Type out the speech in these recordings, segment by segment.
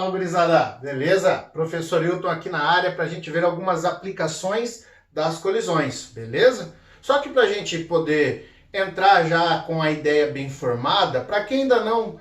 Fala, gurizada, beleza? Professor Hilton aqui na área para a gente ver algumas aplicações das colisões, beleza? Só que para a gente poder entrar já com a ideia bem formada, para quem ainda não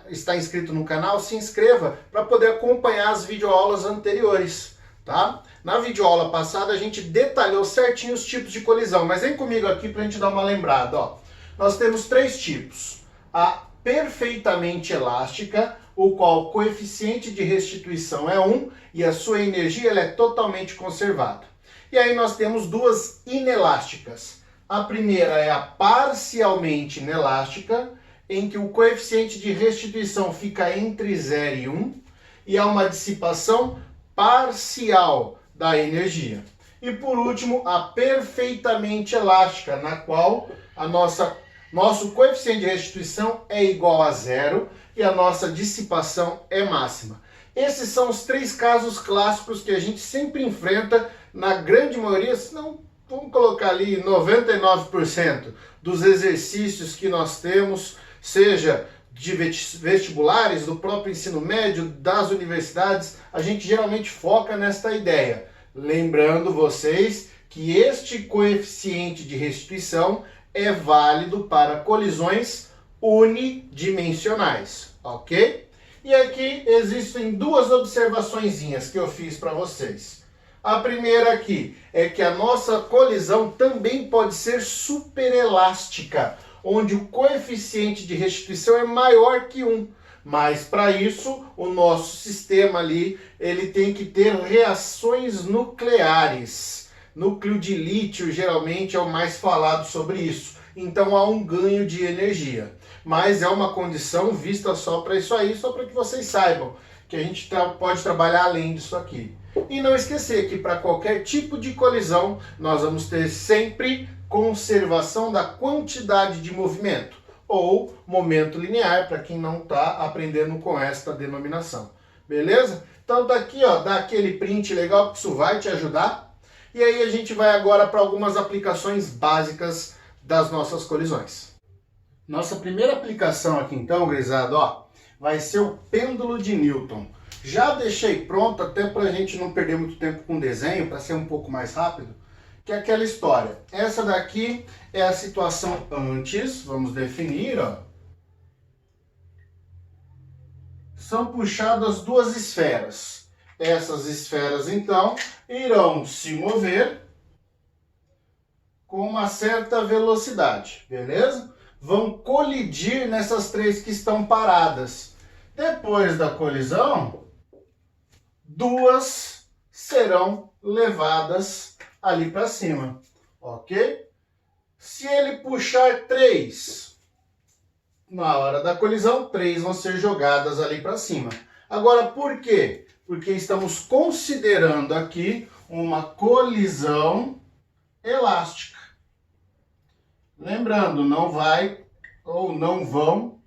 está inscrito no canal, se inscreva para poder acompanhar as videoaulas anteriores, tá? Na videoaula passada a gente detalhou certinho os tipos de colisão, mas vem comigo aqui para a gente dar uma lembrada, ó. Nós temos três tipos: a perfeitamente elástica, o qual o coeficiente de restituição é 1 e a sua energia ela é totalmente conservada. E aí nós temos duas inelásticas. A primeira é a parcialmente inelástica, em que o coeficiente de restituição fica entre 0 e 1 e há uma dissipação parcial da energia. E por último, a perfeitamente elástica, na qual nosso coeficiente de restituição é igual a 0 e a nossa dissipação é máxima. Esses são os três casos clássicos que a gente sempre enfrenta na grande maioria, se não, vamos colocar ali 99% dos exercícios que nós temos, seja de vestibulares, do próprio ensino médio, das universidades, a gente geralmente foca nesta ideia. Lembrando vocês que este coeficiente de restituição é válido para colisões unidimensionais, ok? E aqui existem duas observaçõezinhas que eu fiz para vocês. A primeira aqui é que a nossa colisão também pode ser superelástica, onde o coeficiente de restituição é maior que 1. Mas para isso, o nosso sistema ali, ele tem que ter reações nucleares. Núcleo de lítio geralmente é o mais falado sobre isso. Então há um ganho de energia. Mas é uma condição vista só para isso aí, só para que vocês saibam que a gente pode trabalhar além disso aqui. E não esquecer que para qualquer tipo de colisão, nós vamos ter sempre conservação da quantidade de movimento, ou momento linear, para quem não está aprendendo com esta denominação. Beleza? Então tá aqui, ó, dá aquele print legal, que isso vai te ajudar. E aí a gente vai agora para algumas aplicações básicas das nossas colisões. Nossa primeira aplicação aqui então, gurizada, ó, vai ser o pêndulo de Newton. Já deixei pronto até para a gente não perder muito tempo com o desenho, para ser um pouco mais rápido, que é aquela história. Essa daqui é a situação antes, vamos definir, ó. São puxadas duas esferas. Essas esferas, então, irão se mover com uma certa velocidade, beleza? Vão colidir nessas três que estão paradas. Depois da colisão, duas serão levadas ali para cima, ok? Se ele puxar três, na hora da colisão, três vão ser jogadas ali para cima. Agora, por quê? Porque estamos considerando aqui uma colisão elástica. Lembrando, não vai ou não vão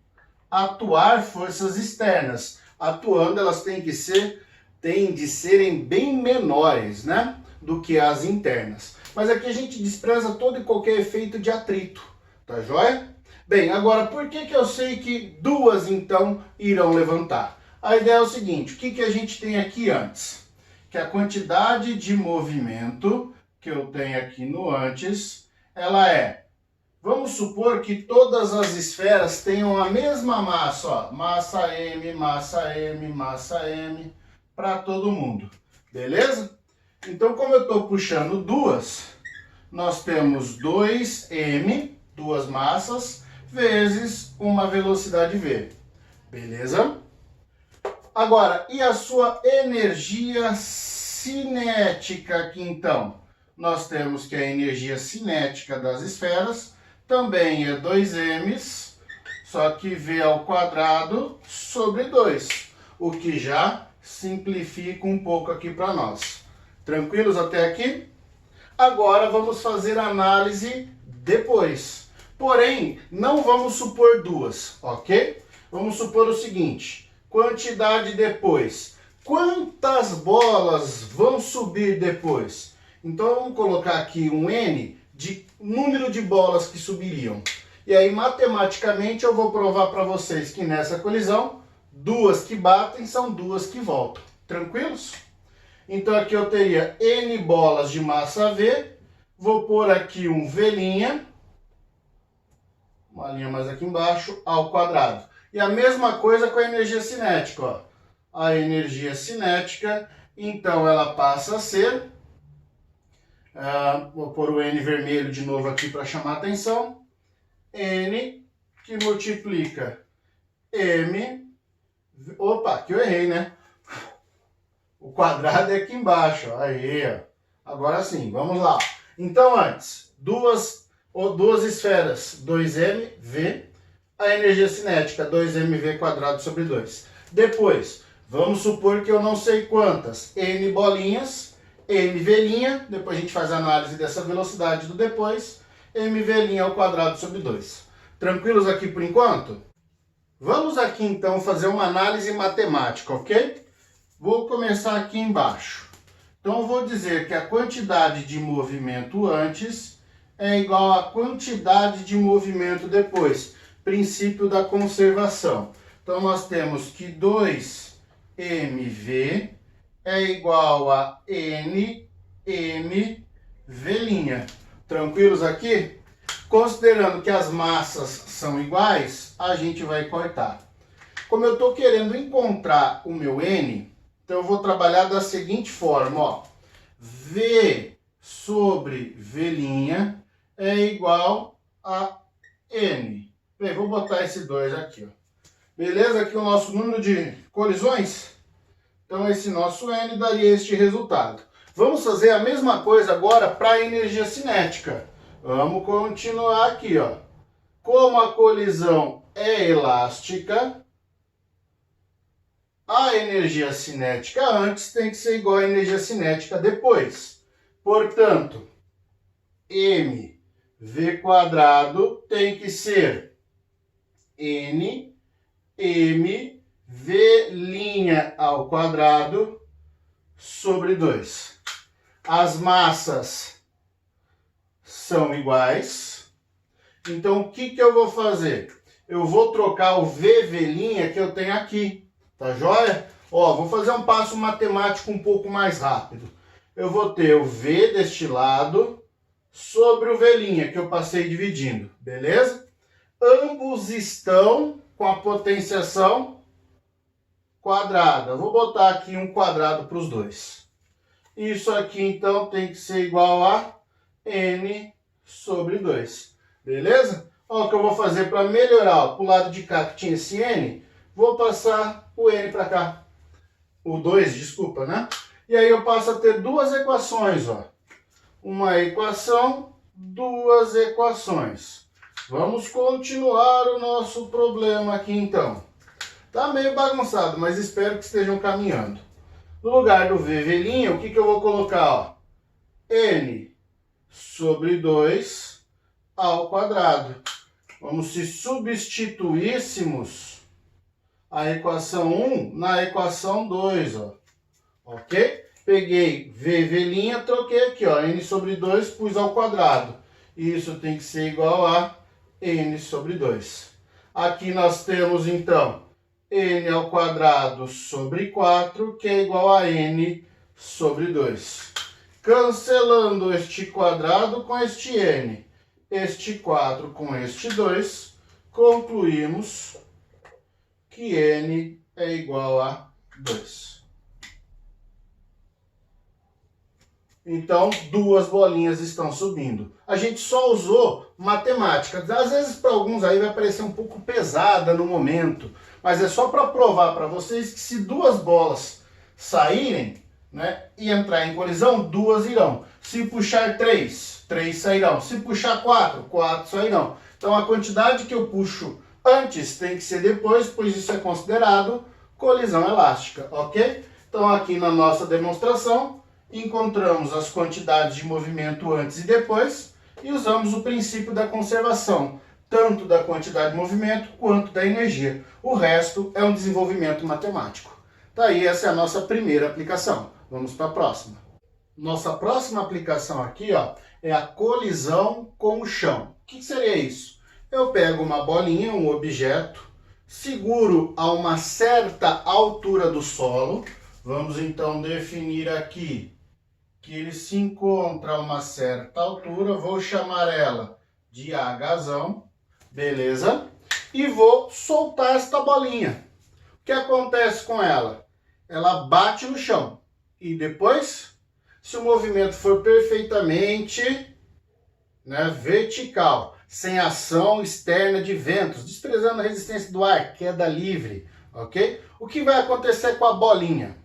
atuar forças externas. Atuando, elas têm de serem bem menores, né, do que as internas. Mas aqui a gente despreza todo e qualquer efeito de atrito, tá joia? Bem, agora por que eu sei que duas então irão levantar? A ideia é o seguinte: o que a gente tem aqui antes? Que a quantidade de movimento que eu tenho aqui no antes, ela é, vamos supor que todas as esferas tenham a mesma massa, ó, massa M, massa M, massa M, para todo mundo, beleza? Então, como eu estou puxando duas, nós temos 2m, duas massas, vezes uma velocidade v, beleza? Agora, e a sua energia cinética aqui então? Nós temos que a energia cinética das esferas também é 2m, só que v ao quadrado sobre 2, o que já simplifica um pouco aqui para nós. Tranquilos até aqui? Agora vamos fazer a análise depois. Porém, não vamos supor duas, ok? Vamos supor o seguinte: quantidade depois. Quantas bolas vão subir depois? Então vamos colocar aqui um N de número de bolas que subiriam. E aí, matematicamente, eu vou provar para vocês que nessa colisão, duas que batem são duas que voltam. Tranquilos? Então aqui eu teria N bolas de massa V, vou pôr aqui um V', uma linha mais aqui embaixo, ao quadrado. E a mesma coisa com a energia cinética, ó. A energia cinética, então ela passa a ser, vou pôr o N vermelho de novo aqui para chamar a atenção, N que multiplica M, opa, que eu errei, né? O quadrado é aqui embaixo, ó. Aí, ó. Agora sim, vamos lá. Então antes, duas esferas, 2mV, a energia cinética, 2mV quadrado sobre 2. Depois, vamos supor que eu não sei quantas, N bolinhas, MV', depois a gente faz a análise dessa velocidade do depois, MV' ao quadrado sobre 2. Tranquilos aqui por enquanto? Vamos aqui então fazer uma análise matemática, ok? Vou começar aqui embaixo. Então eu vou dizer que a quantidade de movimento antes é igual à quantidade de movimento depois. Princípio da conservação. Então nós temos que 2mV é igual a NMV'. Tranquilos aqui? Considerando que as massas são iguais, a gente vai cortar. Como eu estou querendo encontrar o meu N, então eu vou trabalhar da seguinte forma, ó. V sobre V' é igual a N. Bem, vou botar esse 2 aqui, ó. Beleza? Aqui o nosso número de colisões. Então esse nosso N daria este resultado. Vamos fazer a mesma coisa agora para a energia cinética. Vamos continuar aqui, ó. Como a colisão é elástica, a energia cinética antes tem que ser igual à energia cinética depois. Portanto, mv² tem que ser n mv' ao quadrado sobre 2. As massas são iguais. Então, o que eu vou fazer? Eu vou trocar o VV' que eu tenho aqui. Tá joia? Ó, vou fazer um passo matemático um pouco mais rápido. Eu vou ter o V deste lado sobre o V' que eu passei dividindo. Beleza? Ambos estão com a potenciação quadrada. Vou botar aqui um quadrado para os dois. Isso aqui, então, tem que ser igual a N sobre 2. Beleza? Olha o que eu vou fazer para melhorar. Para o lado de cá que tinha esse N, vou passar o N para cá. O 2, desculpa, né? E aí eu passo a ter duas equações, ó. Uma equação, duas equações. Vamos continuar o nosso problema aqui, então. Tá meio bagunçado, mas espero que estejam caminhando. No lugar do VV', o que eu vou colocar, ó? N sobre 2 ao quadrado. Como se substituíssemos a equação 1 na equação 2, ó. Ok? Peguei VV', troquei aqui, ó. N sobre 2, pus ao quadrado. Isso tem que ser igual a N sobre 2. Aqui nós temos, então, N ao quadrado sobre 4, que é igual a N sobre 2. Cancelando este quadrado com este N, este 4 com este 2, concluímos que N é igual a 2. Então, duas bolinhas estão subindo. A gente só usou matemática. Às vezes, para alguns aí vai parecer um pouco pesada no momento, mas é só para provar para vocês que se duas bolas saírem, né, e entrar em colisão, duas irão. Se puxar 3, 3 sairão. Se puxar 4, 4 sairão. Então, a quantidade que eu puxo antes tem que ser depois, pois isso é considerado colisão elástica, ok? Então, aqui na nossa demonstração, encontramos as quantidades de movimento antes e depois e usamos o princípio da conservação, tanto da quantidade de movimento quanto da energia. O resto é um desenvolvimento matemático. Tá aí, essa é a nossa primeira aplicação. Vamos para a próxima. Nossa próxima aplicação aqui, ó, é a colisão com o chão. O que seria isso? Eu pego uma bolinha, um objeto, seguro a uma certa altura do solo. Vamos então definir aqui que ele se encontra a uma certa altura. Vou chamar ela de Hzão, beleza? E vou soltar esta bolinha. O que acontece com ela? Ela bate no chão e depois, se o movimento for perfeitamente, né, vertical, sem ação externa de ventos, desprezando a resistência do ar, queda livre, ok? O que vai acontecer com a bolinha?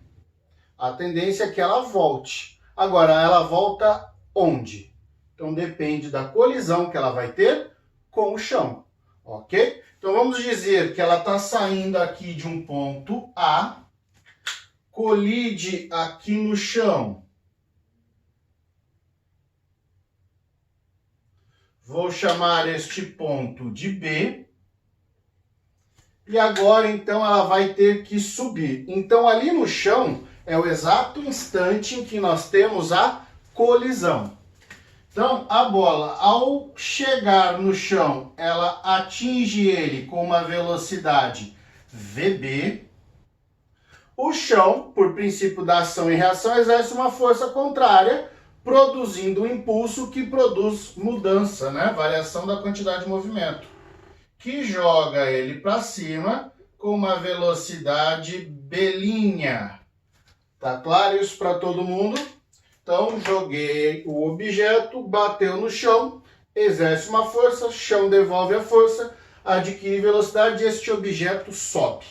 A tendência é que ela volte. Agora, ela volta onde? Então, depende da colisão que ela vai ter com o chão, ok? Então, vamos dizer que ela está saindo aqui de um ponto A, colide aqui no chão. Vou chamar este ponto de B. E agora, então, ela vai ter que subir. Então, ali no chão é o exato instante em que nós temos a colisão. Então, a bola, ao chegar no chão, ela atinge ele com uma velocidade VB. O chão, por princípio da ação e reação, exerce uma força contrária, produzindo um impulso que produz mudança, né? Variação da quantidade de movimento, que joga ele para cima com uma velocidade B'. Tá claro isso para todo mundo? Então, joguei o objeto, bateu no chão, exerce uma força, chão devolve a força, adquire velocidade e este objeto sobe.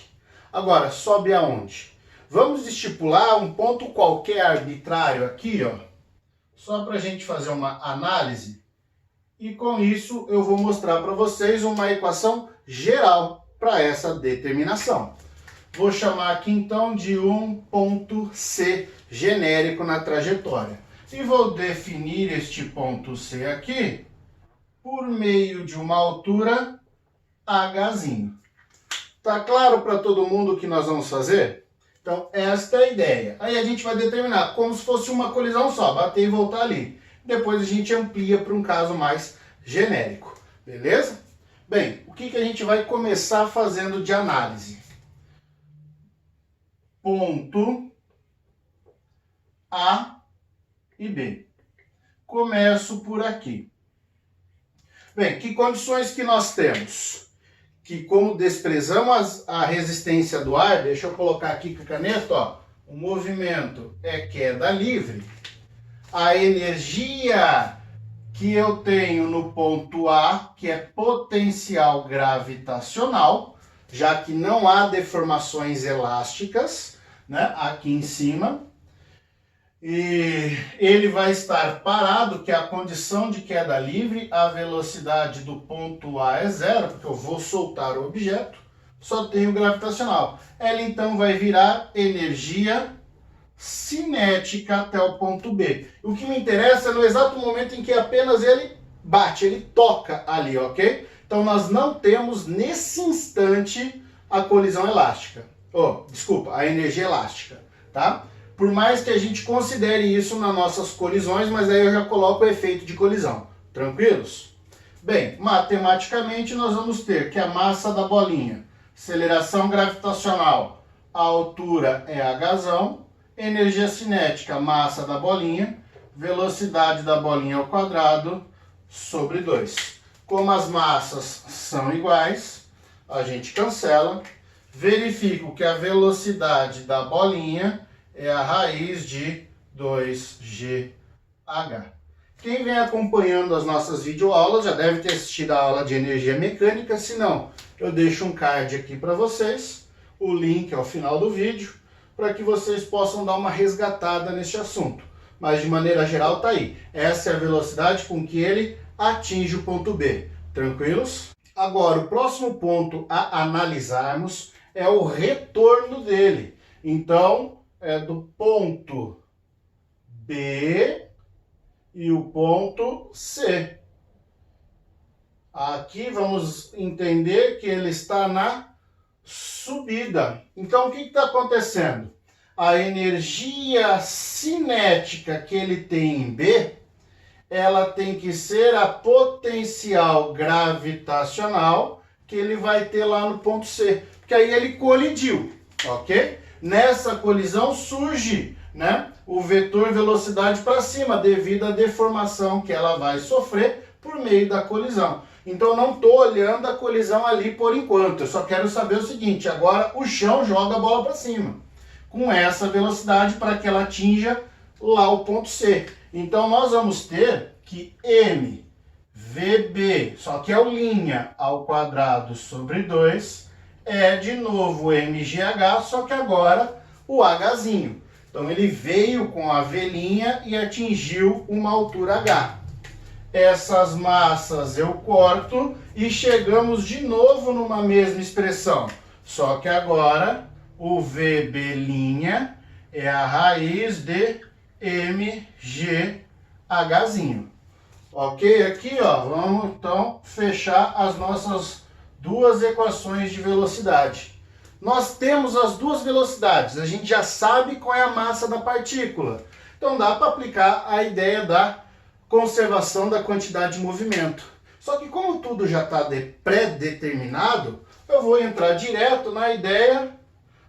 Agora, sobe aonde? Vamos estipular um ponto qualquer arbitrário aqui, ó, só para a gente fazer uma análise. E com isso eu vou mostrar para vocês uma equação geral para essa determinação. Vou chamar aqui então de um ponto C genérico na trajetória. E vou definir este ponto C aqui por meio de uma altura Hzinho. Tá claro para todo mundo o que nós vamos fazer? Então, esta é a ideia. Aí a gente vai determinar como se fosse uma colisão só, bater e voltar ali. Depois a gente amplia para um caso mais genérico, beleza? Bem, o que a gente vai começar fazendo de análise? Ponto A e B. Começo por aqui. Bem, que condições que nós temos? Que como desprezamos a resistência do ar, deixa eu colocar aqui com a caneta, ó, o movimento é queda livre, a energia que eu tenho no ponto A, que é potencial gravitacional, já que não há deformações elásticas, né, aqui em cima, e ele vai estar parado, que é a condição de queda livre, a velocidade do ponto A é zero, porque eu vou soltar o objeto, só tenho gravitacional. Ela então vai virar energia cinética até o ponto B. O que me interessa é no exato momento em que apenas ele bate, ele toca ali, ok? Então nós não temos nesse instante a colisão elástica. Desculpa, a energia elástica, tá? Por mais que a gente considere isso nas nossas colisões, mas aí eu já coloco o efeito de colisão. Tranquilos? Bem, matematicamente nós vamos ter que a massa da bolinha, aceleração gravitacional, a altura é Hzão, energia cinética, massa da bolinha, velocidade da bolinha ao quadrado sobre 2. Como as massas são iguais, a gente cancela, verifico que a velocidade da bolinha é a raiz de 2GH. Quem vem acompanhando as nossas videoaulas já deve ter assistido a aula de energia mecânica, se não, eu deixo um card aqui para vocês, o link ao final do vídeo, para que vocês possam dar uma resgatada nesse assunto. Mas de maneira geral tá aí. Essa é a velocidade com que ele atinge o ponto B. Tranquilos? Agora, o próximo ponto a analisarmos é o retorno dele. Então, é do ponto B e o ponto C. Aqui vamos entender que ele está na subida. Então, o que está acontecendo? A energia cinética que ele tem em B, ela tem que ser a potencial gravitacional que ele vai ter lá no ponto C, porque aí ele colidiu, ok? Nessa colisão surge, né, o vetor velocidade para cima, devido à deformação que ela vai sofrer por meio da colisão. Então eu não estou olhando a colisão ali por enquanto, eu só quero saber o seguinte: agora o chão joga a bola para cima, com essa velocidade para que ela atinja lá o ponto C. Então nós vamos ter que mVb, só que é o linha ao quadrado sobre 2, é de novo mgh, só que agora o hzinho. Então ele veio com a velinha e atingiu uma altura h. Essas massas eu corto e chegamos de novo numa mesma expressão. Só que agora o VB' é a raiz de mgh. Ok? Aqui, ó, vamos então fechar as nossas duas equações de velocidade. Nós temos as duas velocidades, a gente já sabe qual é a massa da partícula. Então dá para aplicar a ideia da conservação da quantidade de movimento. Só que como tudo já está pré-determinado, eu vou entrar direto na ideia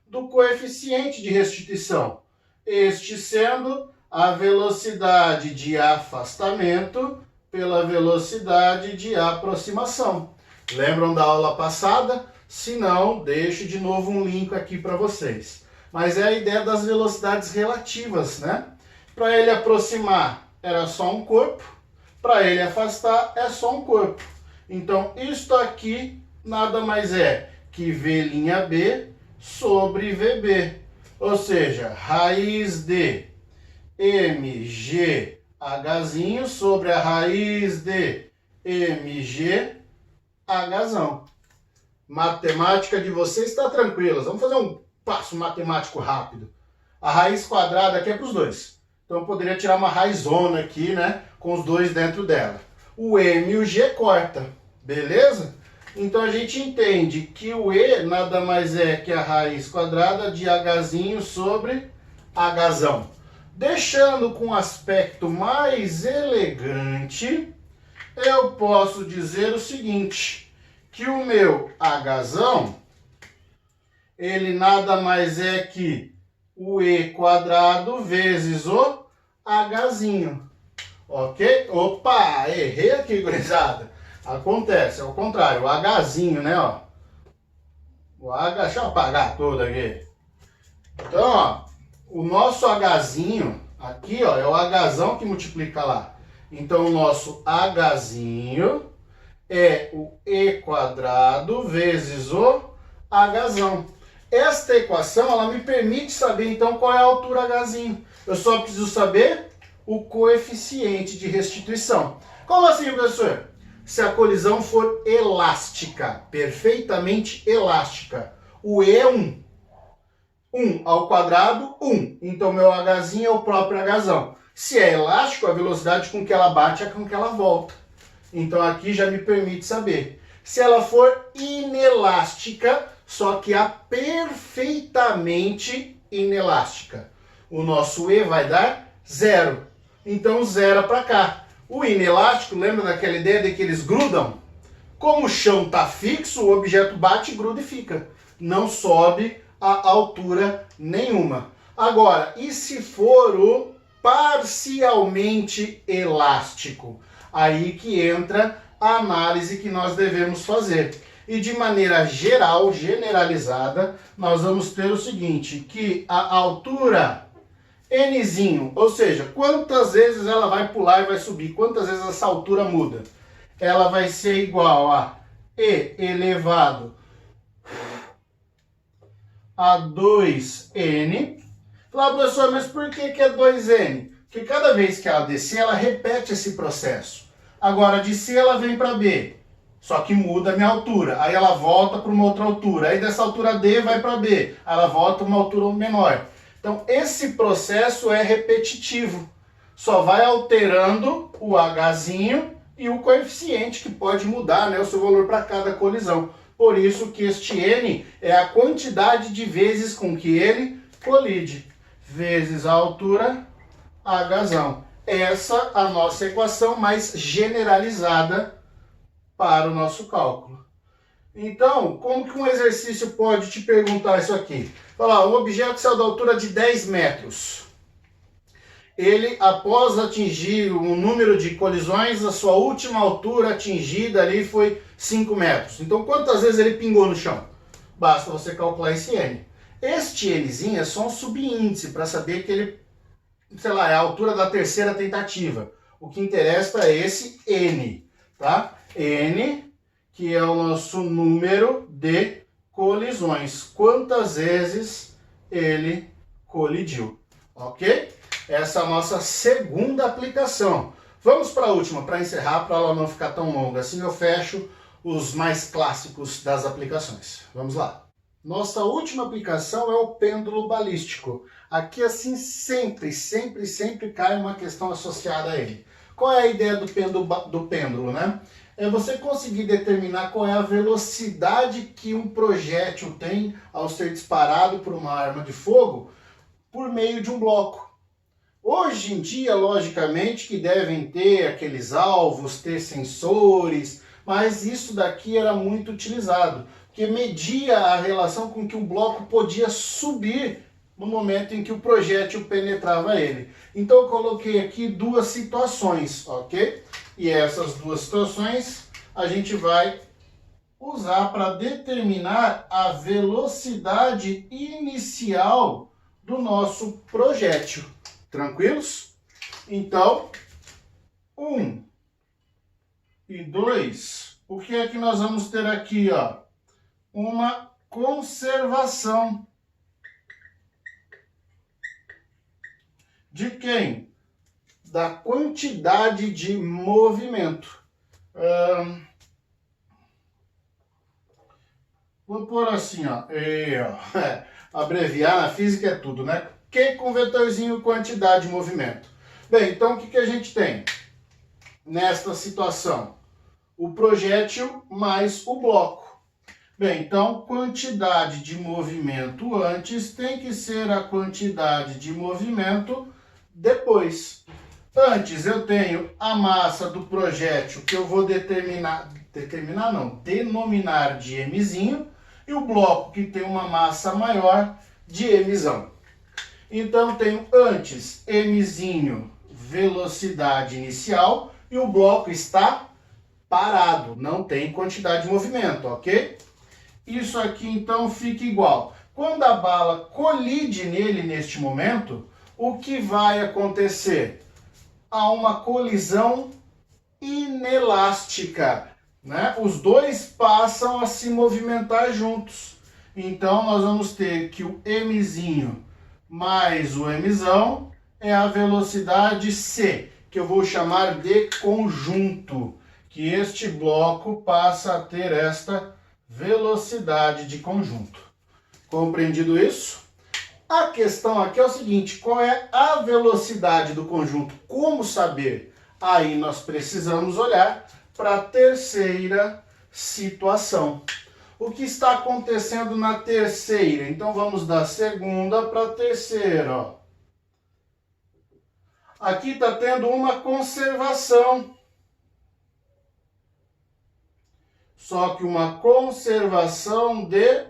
do coeficiente de restituição. Este sendo a velocidade de afastamento pela velocidade de aproximação. Lembram da aula passada? Se não, deixo de novo um link aqui para vocês. Mas é a ideia das velocidades relativas, né? Para ele aproximar era só um corpo, para ele afastar é só um corpo. Então, isto aqui nada mais é que V'b sobre Vb. Ou seja, raiz de mgh sobre a raiz de mgh. Matemática de vocês está tranquila. Vamos fazer um passo matemático rápido. A raiz quadrada aqui é para os dois. Então eu poderia tirar uma raizona aqui, né? Com os dois dentro dela. O m e o g corta. Beleza? Então a gente entende que o e nada mais é que a raiz quadrada de hzinho sobre hzão. Deixando com aspecto mais elegante, eu posso dizer o seguinte, que o meu hzão, ele nada mais é que o e quadrado vezes o hzinho. Ok? Opa, errei aqui, gurizada. Acontece, é o contrário, o hzinho, né, ó. O h, deixa eu apagar tudo aqui. Então, ó, o nosso hzinho, aqui, ó, é o hzão que multiplica lá. Então, o nosso hzinho é o e quadrado vezes o hzão. Esta equação, ela me permite saber, então, qual é a altura hzinho. Eu só preciso saber o coeficiente de restituição. Como assim, professor? Se a colisão for elástica, perfeitamente elástica. O E é 1. 1 ao quadrado, 1. Então, meu hzinho é o próprio hzão. Se é elástico, a velocidade com que ela bate é com que ela volta. Então, aqui já me permite saber. Se ela for inelástica, só que a perfeitamente inelástica, o nosso E vai dar 0. Então, 0 para cá. O inelástico, lembra daquela ideia de que eles grudam? Como o chão está fixo, o objeto bate, gruda e fica. Não sobe a altura nenhuma. Agora, e se for o parcialmente elástico? Aí que entra a análise que nós devemos fazer. E de maneira geral, generalizada, nós vamos ter o seguinte, que a altura nzinho, ou seja, quantas vezes ela vai pular e vai subir, quantas vezes essa altura muda, ela vai ser igual a e elevado a 2n. Fala, professor, mas por que é 2n? Porque cada vez que ela descer, ela repete esse processo. Agora, de C ela vem para B, só que muda a minha altura. Aí ela volta para uma outra altura. Aí dessa altura D vai para B, aí ela volta para uma altura menor. Então, esse processo é repetitivo. Só vai alterando o hzinho e o coeficiente, que pode mudar, né, o seu valor para cada colisão. Por isso que este n é a quantidade de vezes com que ele colide, vezes a altura hzão. Essa é a nossa equação mais generalizada para o nosso cálculo. Então, como que um exercício pode te perguntar isso aqui? Fala, um objeto saiu da altura de 10 metros. Ele, após atingir um número de colisões, a sua última altura atingida ali foi 5 metros. Então, quantas vezes ele pingou no chão? Basta você calcular esse N. Este Nzinho é só um subíndice para saber que ele, sei lá, é a altura da terceira tentativa. O que interessa é esse N, tá? N, que é o nosso número de colisões. Quantas vezes ele colidiu, ok? Essa é a nossa segunda aplicação. Vamos para a última, para encerrar, para ela não ficar tão longa. Assim eu fecho os mais clássicos das aplicações. Vamos lá. Nossa última aplicação é o pêndulo balístico. Aqui, assim, sempre cai uma questão associada a ele. Qual é a ideia do pêndulo, né? É você conseguir determinar qual é a velocidade que um projétil tem ao ser disparado por uma arma de fogo por meio de um bloco. Hoje em dia, logicamente, que devem ter aqueles alvos, ter sensores, mas isso daqui era muito utilizado, porque media a relação com que um bloco podia subir no momento em que o projétil penetrava ele. Então eu coloquei aqui duas situações, ok? E essas duas situações a gente vai usar para determinar a velocidade inicial do nosso projétil. Tranquilos? Então, 1 e 2, o que é que nós vamos ter aqui, ó? Uma conservação. De quem? Da quantidade de movimento. Vou pôr assim, ó. Abreviar na física é tudo, né? Q com vetorzinho quantidade de movimento. Bem, então o que a gente tem nesta situação? O projétil mais o bloco. Bem, então quantidade de movimento antes tem que ser a quantidade de movimento depois. Antes eu tenho a massa do projétil que eu vou denominar de mzinho, e o bloco que tem uma massa maior de mzão. Então tenho antes mzinho, velocidade inicial, e o bloco está parado, não tem quantidade de movimento, ok? Isso aqui então fica igual. Quando a bala colide nele neste momento, o que vai acontecer? Há uma colisão inelástica, né? Os dois passam a se movimentar juntos. Então nós vamos ter que o mzinho mais o mzão é a velocidade C, que eu vou chamar de conjunto, que este bloco passa a ter esta velocidade de conjunto. Compreendido isso? A questão aqui é o seguinte, qual é a velocidade do conjunto? Como saber? Aí nós precisamos olhar para a terceira situação. O que está acontecendo na terceira? Então vamos da segunda para a terceira. Ó. Aqui está tendo uma conservação. Só que uma conservação de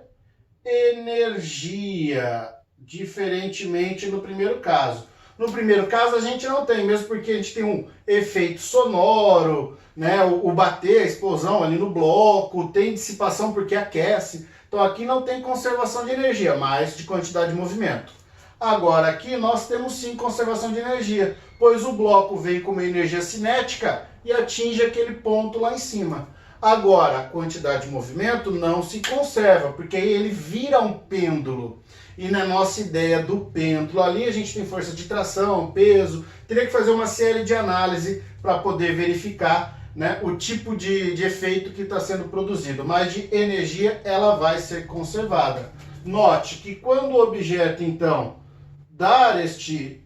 energia, diferentemente no primeiro caso. No primeiro caso a gente não tem, mesmo porque a gente tem um efeito sonoro, né? O bater, a explosão ali no bloco, tem dissipação porque aquece. Então aqui não tem conservação de energia, mas de quantidade de movimento. Agora aqui nós temos sim conservação de energia, pois o bloco vem com uma energia cinética e atinge aquele ponto lá em cima. Agora, a quantidade de movimento não se conserva, porque aí ele vira um pêndulo. E na nossa ideia do pêndulo ali, a gente tem força de tração, peso, teria que fazer uma série de análise para poder verificar, né, o tipo de efeito que está sendo produzido. Mas de energia, ela vai ser conservada. Note que quando o objeto, então, dar este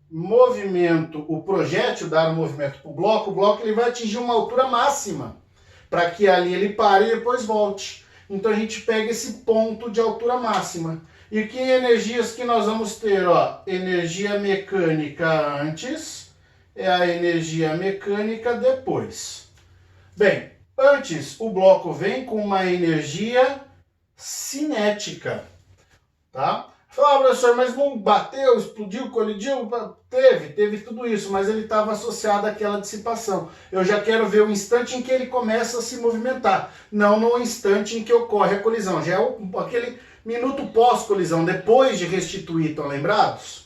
movimento, o projétil dar um movimento para o bloco ele vai atingir uma altura máxima, para que ali ele pare e depois volte. Então a gente pega esse ponto de altura máxima. E que energias que nós vamos ter? Ó, energia mecânica antes, é a energia mecânica depois. Bem, Antes, o bloco vem com uma energia cinética, tá? Fala, professor, mas não bateu, explodiu, colidiu? Teve tudo isso, mas ele estava associado àquela dissipação. Eu já quero ver o instante em que ele começa a se movimentar, não no instante em que ocorre a colisão. Já é aquele minuto pós-colisão, depois de restituir, estão lembrados?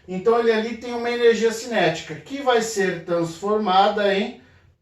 Então ele ali tem uma energia cinética, que vai ser transformada em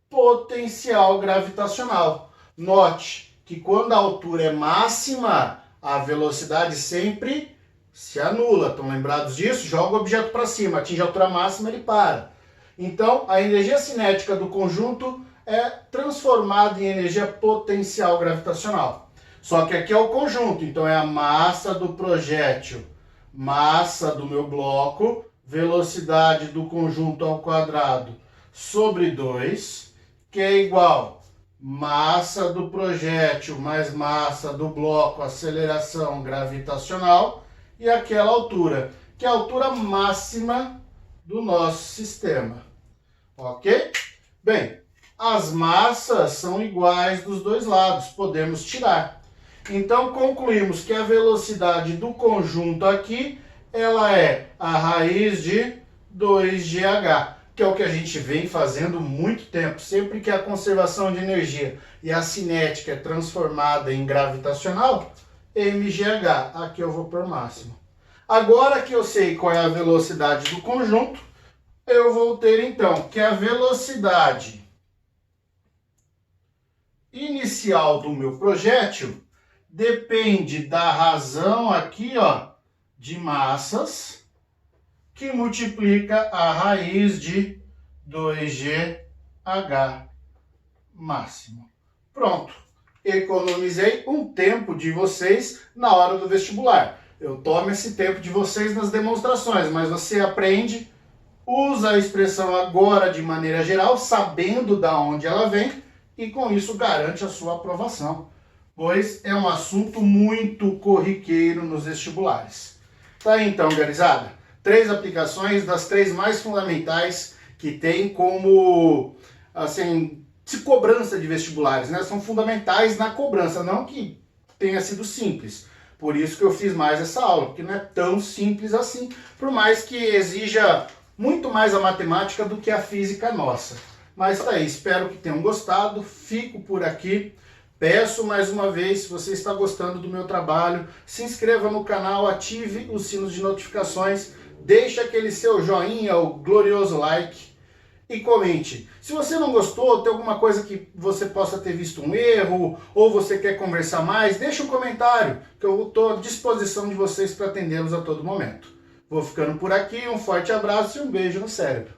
potencial gravitacional. Note que quando a altura é máxima, a velocidade sempre se anula. Estão lembrados disso? Joga o objeto para cima, atinge a altura máxima, ele para. Então, a energia cinética do conjunto é transformada em energia potencial gravitacional. Só que aqui é o conjunto, então é a massa do projétil, massa do meu bloco, velocidade do conjunto ao quadrado sobre 2, que é igual massa do projétil mais massa do bloco, aceleração gravitacional, e aquela altura, que é a altura máxima do nosso sistema. Ok? Bem, as massas são iguais dos dois lados, podemos tirar. Então, concluímos que a velocidade do conjunto aqui, ela é a raiz de 2GH, que é o que a gente vem fazendo muito tempo. Sempre que a conservação de energia e a cinética é transformada em gravitacional, mgh, aqui eu vou por máximo. Agora que eu sei qual é a velocidade do conjunto, eu vou ter então que a velocidade inicial do meu projétil depende da razão aqui, ó, de massas, que multiplica a raiz de 2GH máximo. Pronto. Economizei um tempo de vocês na hora do vestibular. Eu tomo esse tempo de vocês nas demonstrações, mas você aprende, usa a expressão agora de maneira geral, sabendo de onde ela vem, e com isso garante a sua aprovação, pois é um assunto muito corriqueiro nos vestibulares. Tá aí então, garizada? 3 aplicações das 3 mais fundamentais que tem como, assim, de cobrança de vestibulares, né? São fundamentais na cobrança, não que tenha sido simples. Por isso que eu fiz mais essa aula, porque não é tão simples assim, por mais que exija muito mais a matemática do que a física nossa. Mas tá aí, espero que tenham gostado, fico por aqui. Peço mais uma vez, se você está gostando do meu trabalho, se inscreva no canal, ative os sinos de notificações, deixe aquele seu joinha, o glorioso like, e comente. Se você não gostou, tem alguma coisa que você possa ter visto um erro, ou você quer conversar mais, deixe um comentário, que eu estou à disposição de vocês para atendê-los a todo momento. Vou ficando por aqui, um forte abraço e um beijo no cérebro.